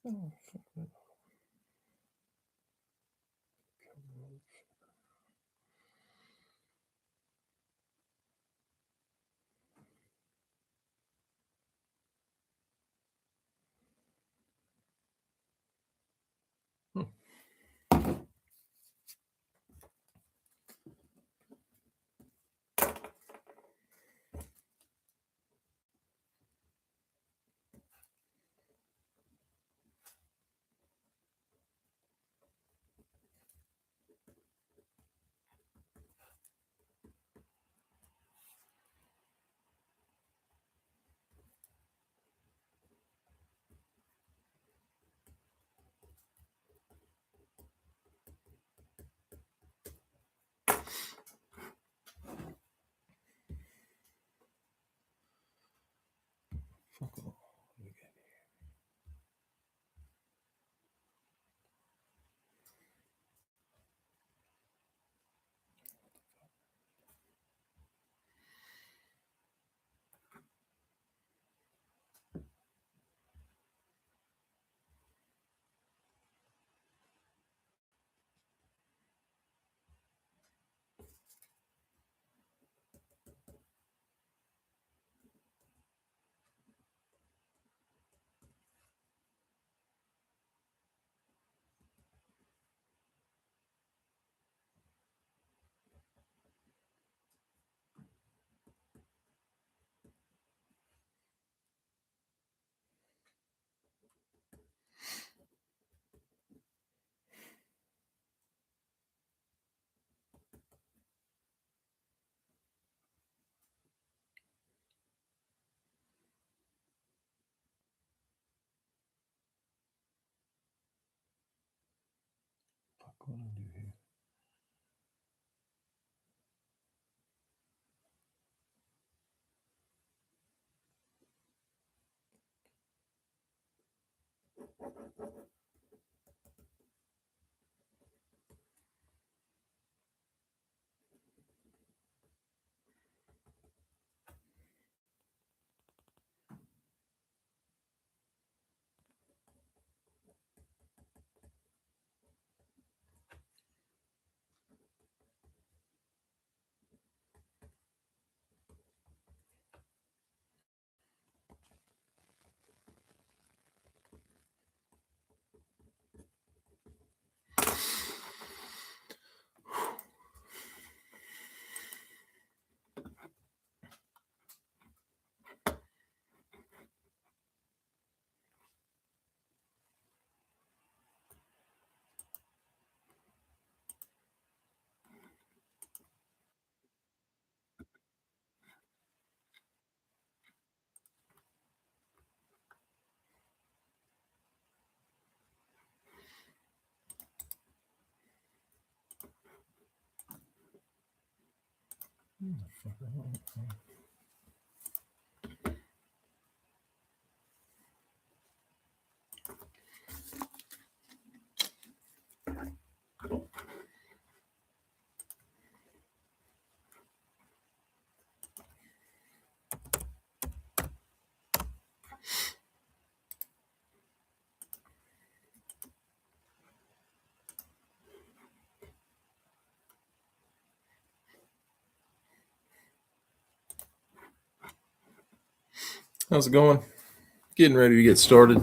Oh, fuck that. Fuck off. What do we got here? Fuck, what do I do here? Motherfucker. How's it going? Getting ready to get started.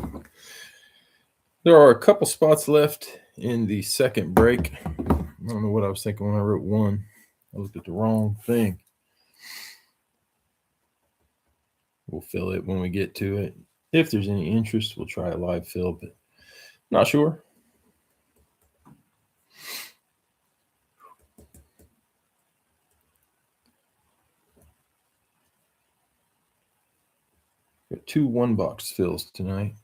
There are a couple spots left in the second break. I don't know what I was thinking when I wrote one. I looked at the wrong thing. We'll fill it when we get to it. If there's any interest, we'll try a live fill, but not sure. Got 2 1-box fills tonight.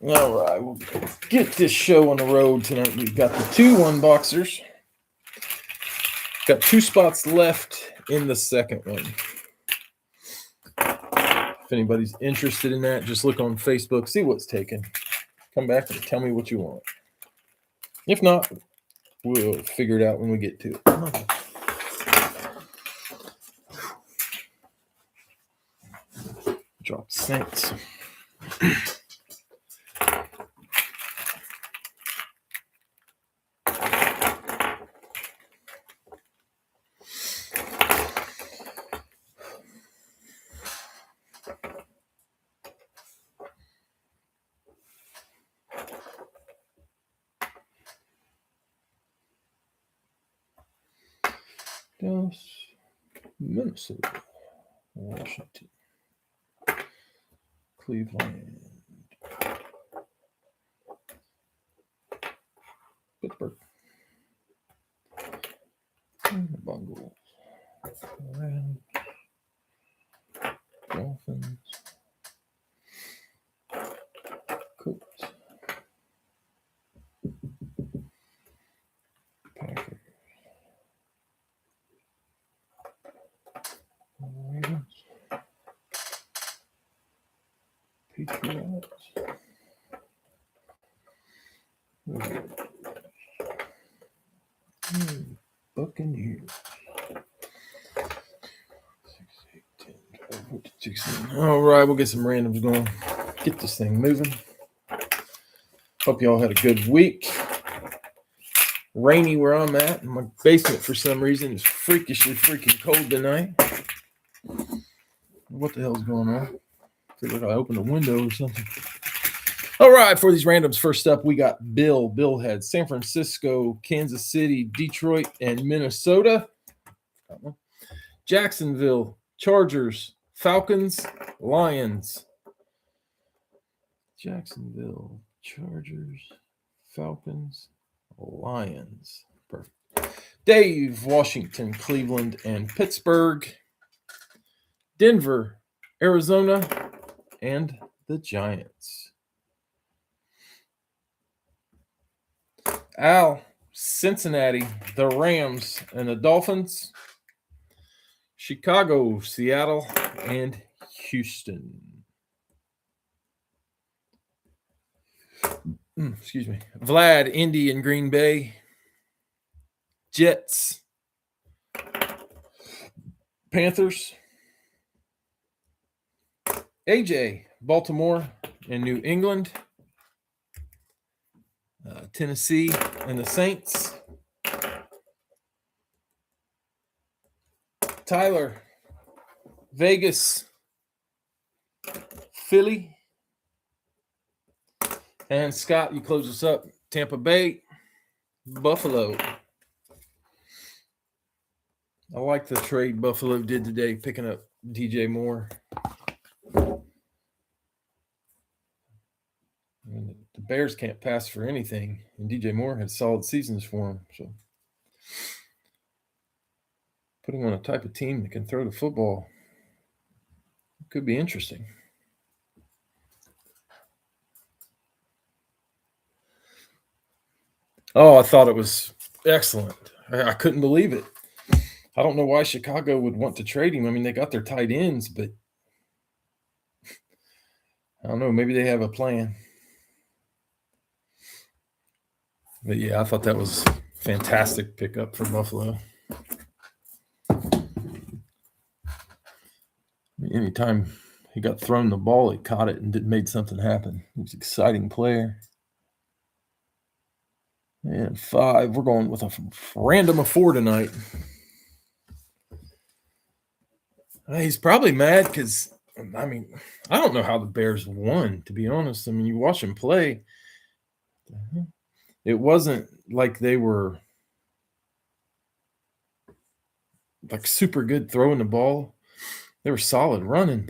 All right, we'll get this show on the road tonight. We've got the 2-1 boxers. Got 2 spots left in the second one. If anybody's interested in that, just look on Facebook, see what's taken. Come back and tell me what you want. If not, we'll figure it out when we get to it. Drop Saints. Dallas, Minnesota, Washington, Cleveland, Pittsburgh, and the Bengals, Rams, Dolphins, Colts, Packers, Ravens, Patriots, Buccaneers. 6, 8, 10, 12, 14, 16. All right, we'll get some randoms going. Get this thing moving. Hope y'all had a good week. Rainy where I'm at. My basement, for some reason, is freakishly freaking cold tonight. What the hell's going on? I feel like I opened a window or something. All right, for these randoms, first up, we got Bill. Bill had San Francisco, Kansas City, Detroit, and Minnesota. Jacksonville, Chargers, Falcons, Lions. Jacksonville, Chargers, Falcons, Lions. Perfect. Dave, Washington, Cleveland, and Pittsburgh. Denver, Arizona, and the Giants. Al, Cincinnati, the Rams, and the Dolphins. Chicago, Seattle, and Houston. Excuse me. Vlad, Indy, and Green Bay. Jets, Panthers. AJ, Baltimore and New England. Tennessee and the Saints. Tyler, Vegas, Philly. And Scott, you close us up. Tampa Bay, Buffalo. I like the trade Buffalo did today, picking up DJ Moore. And the Bears can't pass for anything, and DJ Moore had solid seasons for him. So putting on a type of team that can throw the football could be interesting. Oh, I thought it was excellent. I couldn't believe it. I don't know why Chicago would want to trade him. I mean, they got their tight ends, but I don't know. Maybe they have a plan. But yeah, I thought that was fantastic pickup for Buffalo. Anytime he got thrown the ball, he caught it and made something happen. He was an exciting player. And 5, we're going with a random of 4 tonight. He's probably mad because, I mean, I don't know how the Bears won, to be honest. I mean, you watch them play. It wasn't like they were like super good throwing the ball. They were solid running,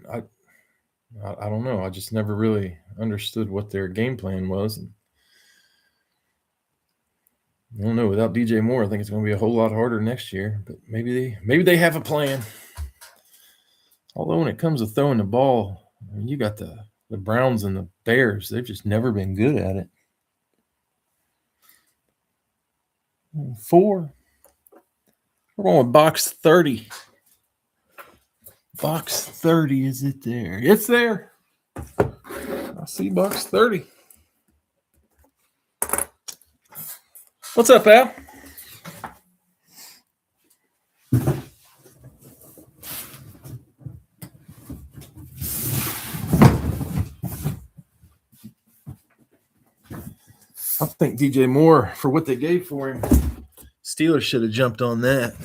but I don't know. I just never really understood what their game plan was. And I don't know. Without DJ Moore, I think it's going to be a whole lot harder next year. But maybe they have a plan. Although when it comes to throwing the ball, I mean, you got the The Browns and the Bears, they've just never been good at it. 4. We're going with box 30. Box 30, is it there? It's there. I see box 30. What's up, Al? I think DJ Moore, for what they gave for him, Steelers should have jumped on that.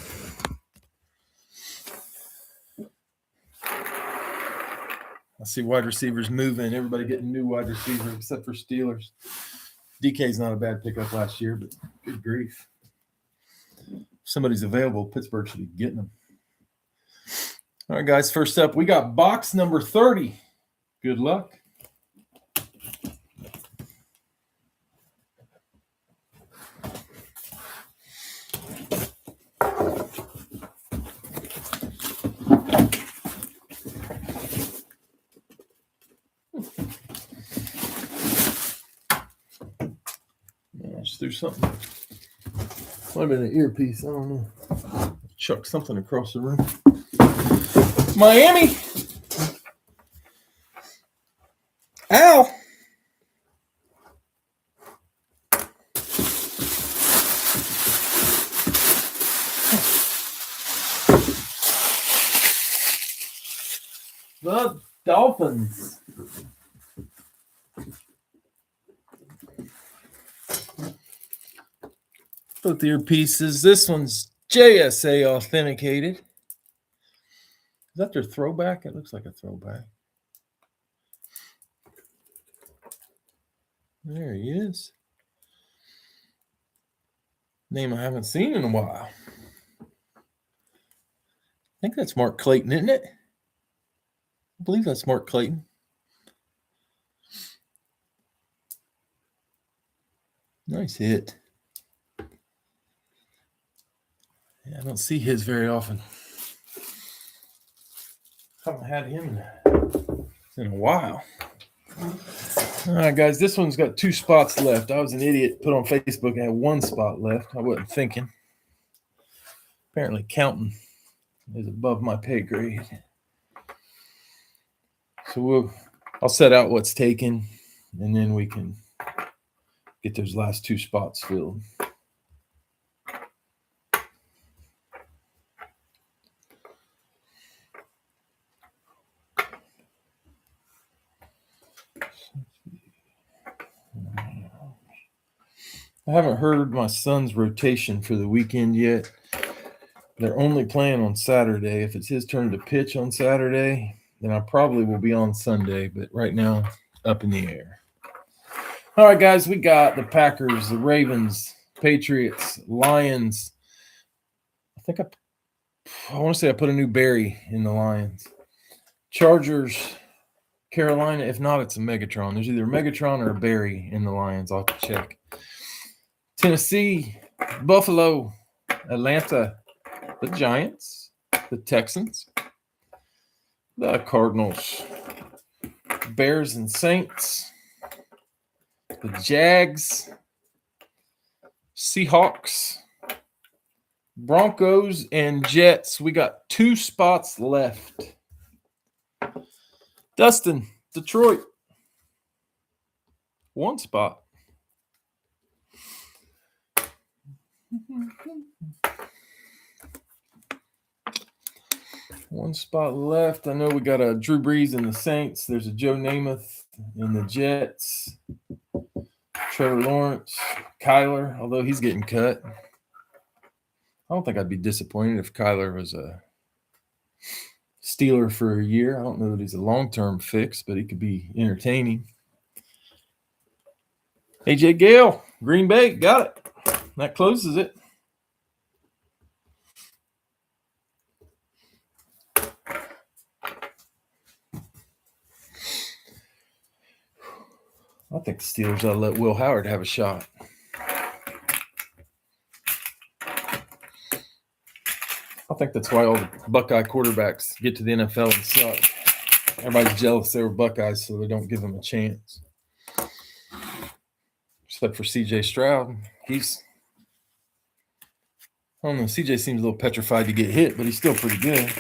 I see wide receivers moving. Everybody getting new wide receivers except for Steelers. DK's not a bad pickup last year, but good grief. If somebody's available, Pittsburgh should be getting them. All right, guys, first up, we got box number 30. Good luck. Just threw something. Might have been an earpiece. I don't know. Chuck something across the room. Miami. Ow. The Dolphins. Both earpieces. This one's JSA authenticated. Is that their throwback? It looks like a throwback. There he is. Name I haven't seen in a while. I think that's Mark Clayton, isn't it? I believe that's Mark Clayton. Nice hit. Yeah, I don't see his very often. Haven't had him in a while. All right, guys, this one's got 2 spots left. I was an idiot. Put on Facebook, I had 1 spot left. I wasn't thinking. Apparently, counting is above my pay grade. So I'll set out what's taken, and then we can get those last 2 spots filled. I haven't heard my son's rotation for the weekend yet. They're only playing on Saturday. If it's his turn to pitch on Saturday, then I probably will be on Sunday. But right now, up in the air. All right, guys, we got the Packers, the Ravens, Patriots, Lions. I want to say I put a new Barry in the Lions. Chargers, Carolina. If not, it's a Megatron. There's either a Megatron or a Barry in the Lions. I'll have to check. Tennessee, Buffalo, Atlanta, the Giants, the Texans, the Cardinals, Bears and Saints, the Jags, Seahawks, Broncos, and Jets. We got 2 spots left. Dustin, Detroit, 1 spot. One spot left. I know we got a Drew Brees in the Saints. There's a Joe Namath in the Jets. Trevor Lawrence, Kyler, although he's getting cut. I don't think I'd be disappointed if Kyler was a Steeler for a year. I don't know that he's a long-term fix, but he could be entertaining. AJ Gale, Green Bay, got it. That closes it. I think the Steelers ought to let Will Howard have a shot. I think that's why all the Buckeye quarterbacks get to the NFL and suck. Everybody's jealous they were Buckeyes, so they don't give them a chance. Except for C.J. Stroud. I don't know, C.J. seems a little petrified to get hit, but he's still pretty good.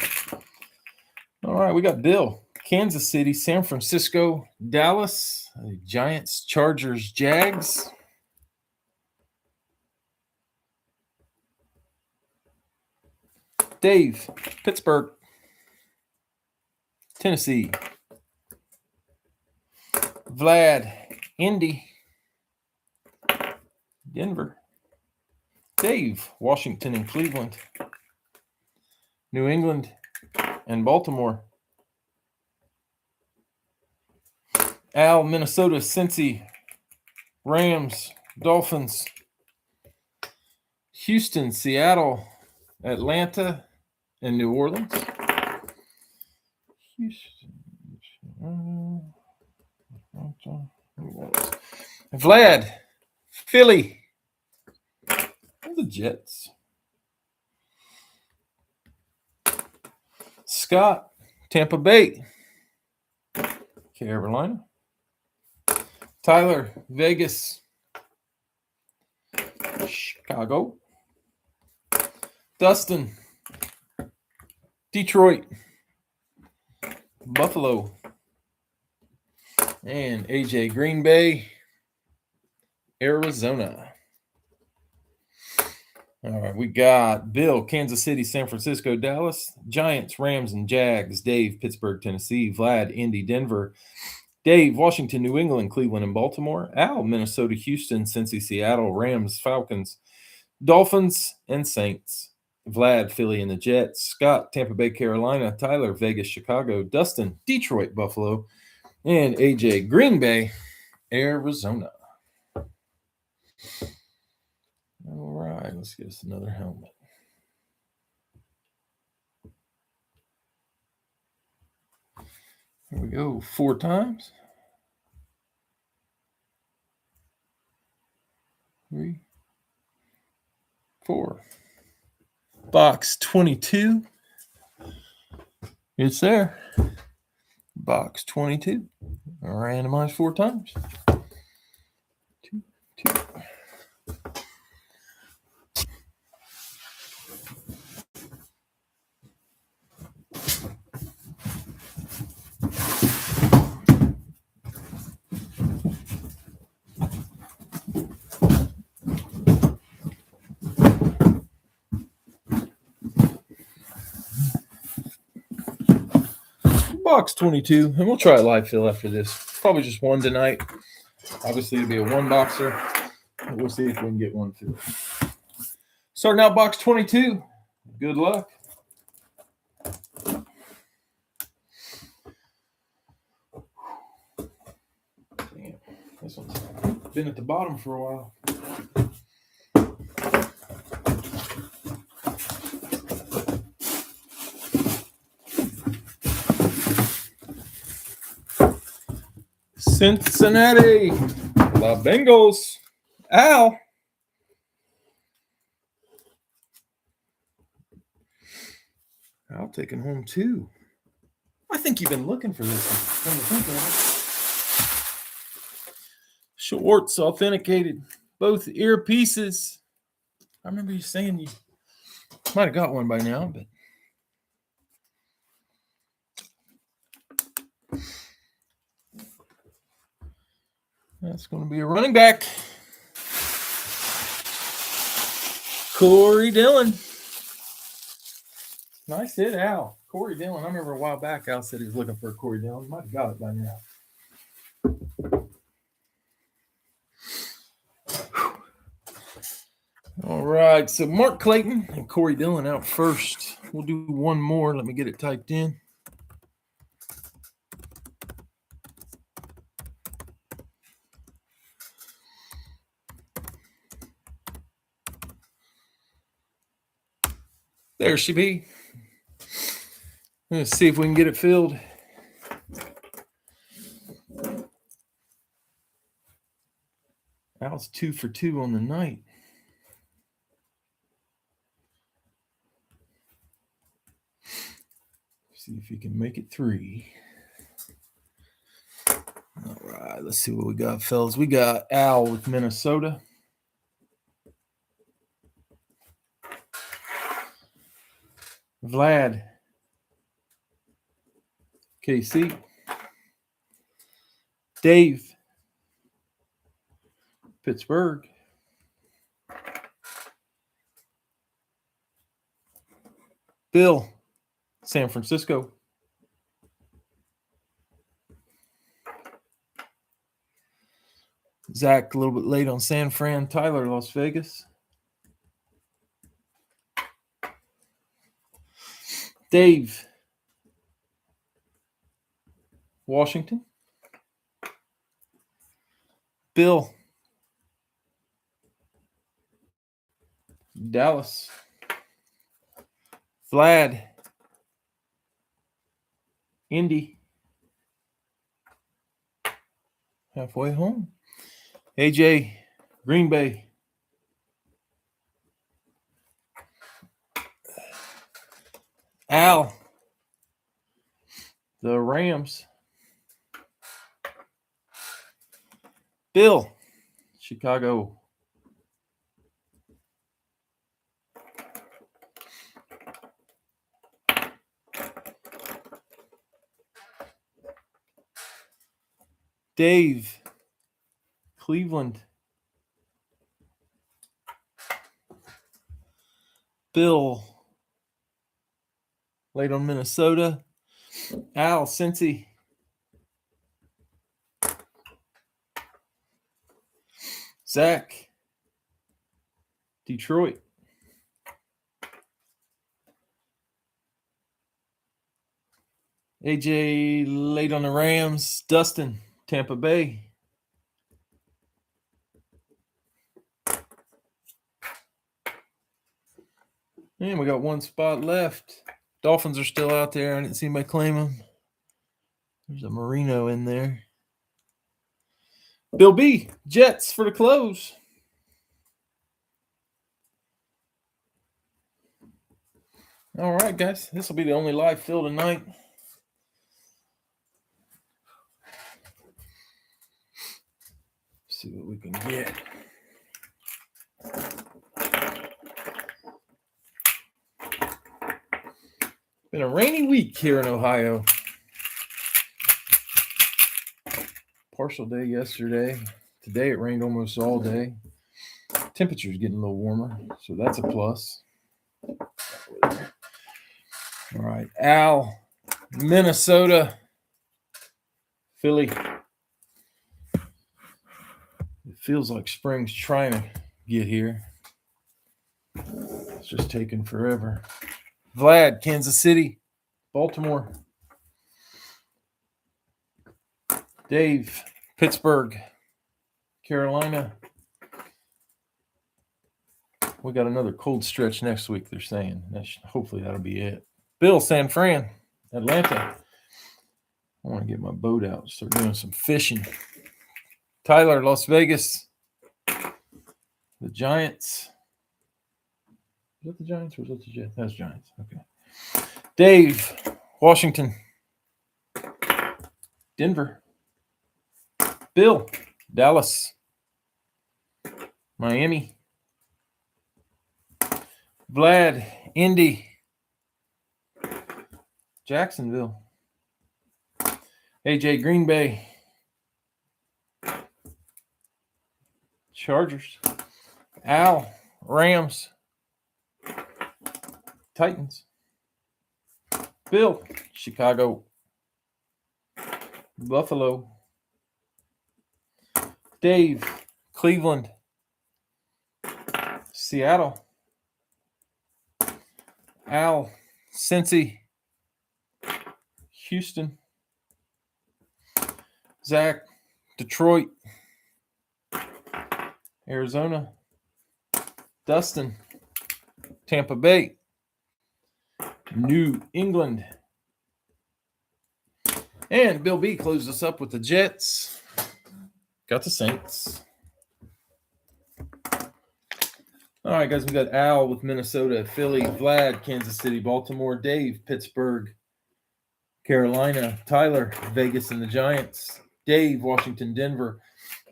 All right, we got Bill. Kansas City, San Francisco, Dallas, Giants, Chargers, Jags. Dave, Pittsburgh, Tennessee. Vlad, Indy, Denver. Dave, Washington and Cleveland. New England and Baltimore. Al, Minnesota, Cincy, Rams, Dolphins. Houston, Seattle, Atlanta, and New Orleans. Houston. Vlad, Philly, the Jets. Scott, Tampa Bay, Carolina. Tyler, Vegas, Chicago. Dustin, Detroit, Buffalo. And AJ, Green Bay, Arizona. All right, we got Bill, Kansas City, San Francisco, Dallas, Giants, Rams, and Jags. Dave, Pittsburgh, Tennessee. Vlad, Indy, Denver. Dave, Washington, New England, Cleveland, and Baltimore. Al, Minnesota, Houston, Cincy, Seattle, Rams, Falcons, Dolphins, and Saints. Vlad, Philly, and the Jets. Scott, Tampa Bay, Carolina. Tyler, Vegas, Chicago. Dustin, Detroit, Buffalo. And AJ, Green Bay, Arizona. All right, let's get us another helmet. Here we go, 4 times. 3, 4. Box 22. It's there. Box 22. Randomized 4 times. 2, 2. Box 22, and we'll try a live fill after this. Probably just one tonight. Obviously, it'll be a 1-boxer. We'll see if we can get one filled. Starting out box 22. Good luck. Damn, this one's been at the bottom for a while. Cincinnati, the Bengals. Al. Al taking home 2. I think you've been looking for this one. Schwartz authenticated both earpieces. I remember you saying you might have got one by now, but that's going to be a running back. Corey Dillon. Nice hit, Al. Corey Dillon. I remember a while back, Al said he was looking for a Corey Dillon. Might have got it by now. All right, so Mark Clayton and Corey Dillon out first. We'll do one more. Let me get it typed in. There she be. Let's see if we can get it filled. Al's 2 for 2 on the night. See if he can make it 3. right, let's see what we got, fellas. We got Al with Minnesota. Vlad, KC. Dave, Pittsburgh. Bill, San Francisco. Zach, a little bit late on San Fran. Tyler, Las Vegas. Dave, Washington. Bill, Dallas. Vlad, Indy. Halfway home. AJ, Green Bay. Al, the Rams. Bill, Chicago. Dave, Cleveland. Bill, late on Minnesota. Al, Cincy. Zach, Detroit. AJ, late on the Rams. Dustin, Tampa Bay. And we got one spot left. Dolphins are still out there. I didn't see anybody claim them. There's a Marino in there. Bill B, Jets for the close. All right, guys. This will be the only live fill tonight. See what we can get. Been a rainy week here in Ohio. Partial day yesterday. Today it rained almost all day. Temperature's getting a little warmer, so that's a plus. All right, Al, Minnesota, Philly. It feels like spring's trying to get here. It's just taking forever. Vlad, Kansas City, Baltimore. Dave, Pittsburgh, Carolina. We got another cold stretch next week, they're saying. Hopefully that'll be it. Bill, San Fran, Atlanta. I want to get my boat out and start doing some fishing. Tyler, Las Vegas. The Giants. Is that the Giants or is that the Jets? That's Giants. Okay. Dave, Washington. Denver. Bill, Dallas. Miami. Vlad, Indy. Jacksonville. AJ, Green Bay. Chargers. Al, Rams. Titans. Bill, Chicago. Buffalo. Dave, Cleveland. Seattle. Al, Cincy. Houston. Zach, Detroit. Arizona. Dustin, Tampa Bay. New England. And Bill B closed us up with the Jets. Got the Saints. All right, guys, we got Al with Minnesota, Philly, Vlad, Kansas City, Baltimore, Dave, Pittsburgh, Carolina, Tyler, Vegas and the Giants, Dave, Washington, Denver.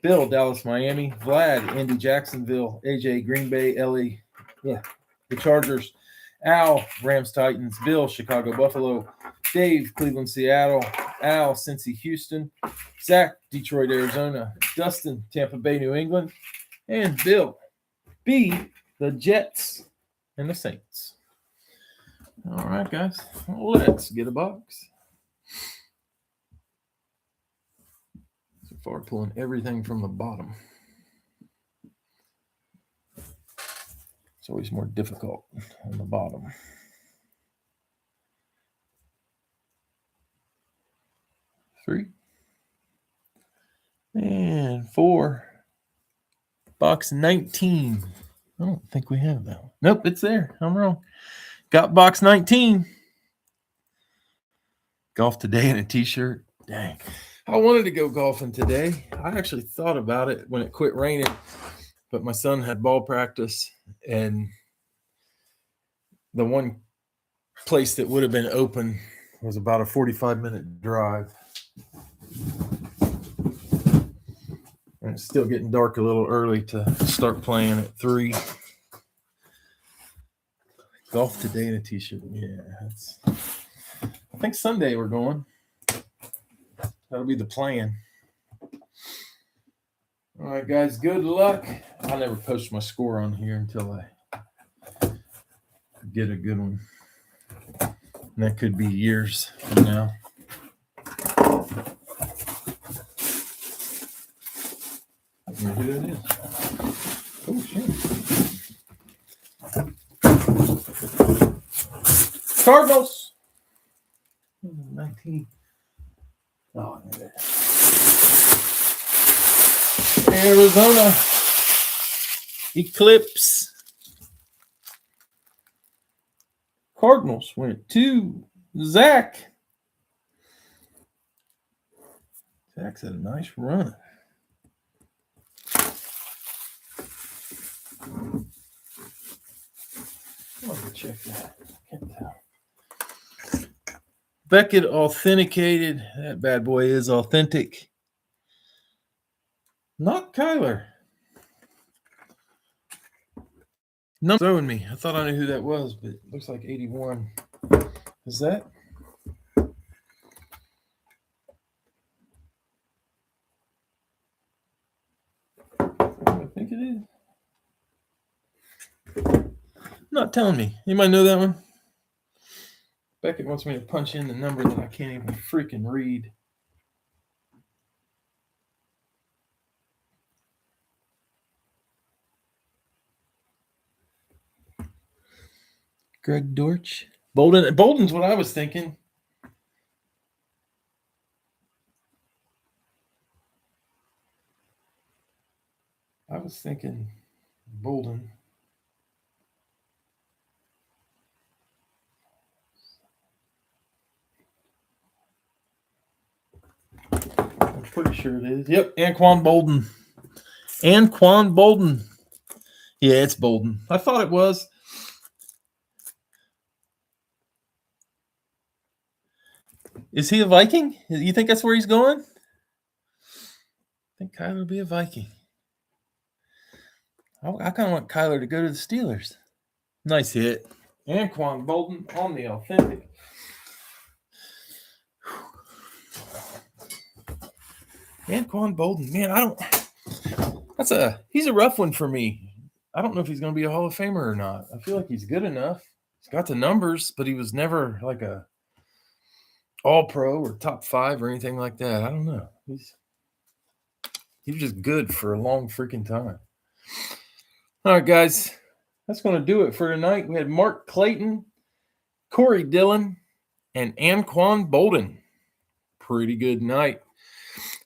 Bill, Dallas, Miami. Vlad, Indy, Jacksonville. AJ, Green Bay, LA. Yeah, the Chargers. Al, Rams, Titans. Bill, Chicago, Buffalo. Dave, Cleveland, Seattle. Al, Cincy, Houston. Zach, Detroit, Arizona. Dustin, Tampa Bay, New England. And Bill, B, the Jets and the Saints. All right, guys, let's get a box. So far, pulling everything from the bottom. It's always more difficult on the bottom. Three. And 4. Box 19. I don't think we have that one. Nope, it's there. I'm wrong. Got box 19. Golf today in a t-shirt. Dang. I wanted to go golfing today. I actually thought about it when it quit raining, but my son had ball practice, and the one place that would have been open was about a 45-minute drive. And it's still getting dark a little early to start playing at 3. Golf today in a t-shirt. Yeah, I think Sunday we're going. That'll be the plan. All right, guys, good luck. I'll never post my score on here until I get a good one. And that could be years from now. Who that is? Oh, shit. Cardinals. 19. Oh, Arizona. Eclipse. Cardinals went to Zach. Zach's had a nice run. Let me check that. Can't tell. Beckett authenticated. That bad boy is authentic. Not Kyler. No, throwing me. I thought I knew who that was, but it looks like 81. Is that? I think it is. Not telling me. Anybody know that one? Beckett wants me to punch in the number that I can't even freaking read. Greg Dortch. Bolden's what I was thinking. I was thinking Bolden. I'm pretty sure it is. Yep, Anquan Bolden. Anquan Bolden. Yeah, it's Bolden. I thought it was. Is he a Viking? You think that's where he's going? I think Kyler will be a Viking. I kind of want Kyler to go to the Steelers. Nice hit. Anquan Bolden on the authentic. Anquan Bolden, man, he's a rough one for me. I don't know if he's going to be a Hall of Famer or not. I feel like he's good enough. He's got the numbers, but he was never like a All-Pro or top 5 or anything like that. I don't know. He was just good for a long freaking time. All right, guys, that's going to do it for tonight. We had Mark Clayton, Corey Dillon, and Anquan Bolden. Pretty good night.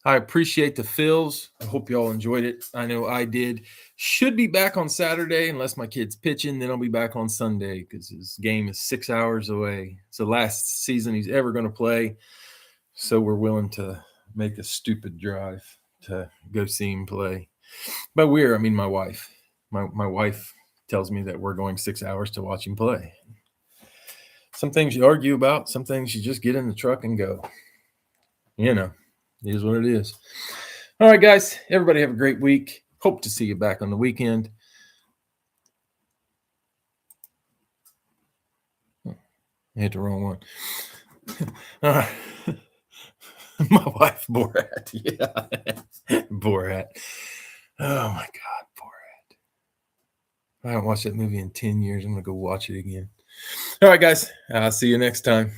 I appreciate the fills. I hope y'all enjoyed it. I know I did. Should be back on Saturday unless my kid's pitching. Then I'll be back on Sunday because his game is 6 hours away. It's the last season he's ever going to play. So we're willing to make a stupid drive to go see him play. By I mean my wife. My wife tells me that we're going 6 hours to watch him play. Some things you argue about. Some things you just get in the truck and go. You know. It is what it is. All right, guys. Everybody have a great week. Hope to see you back on the weekend. I hit the wrong one. All right. My wife, Borat. Yeah. Borat. Oh, my God. Borat. I haven't watched that movie in 10 years. I'm going to go watch it again. All right, guys. I'll see you next time.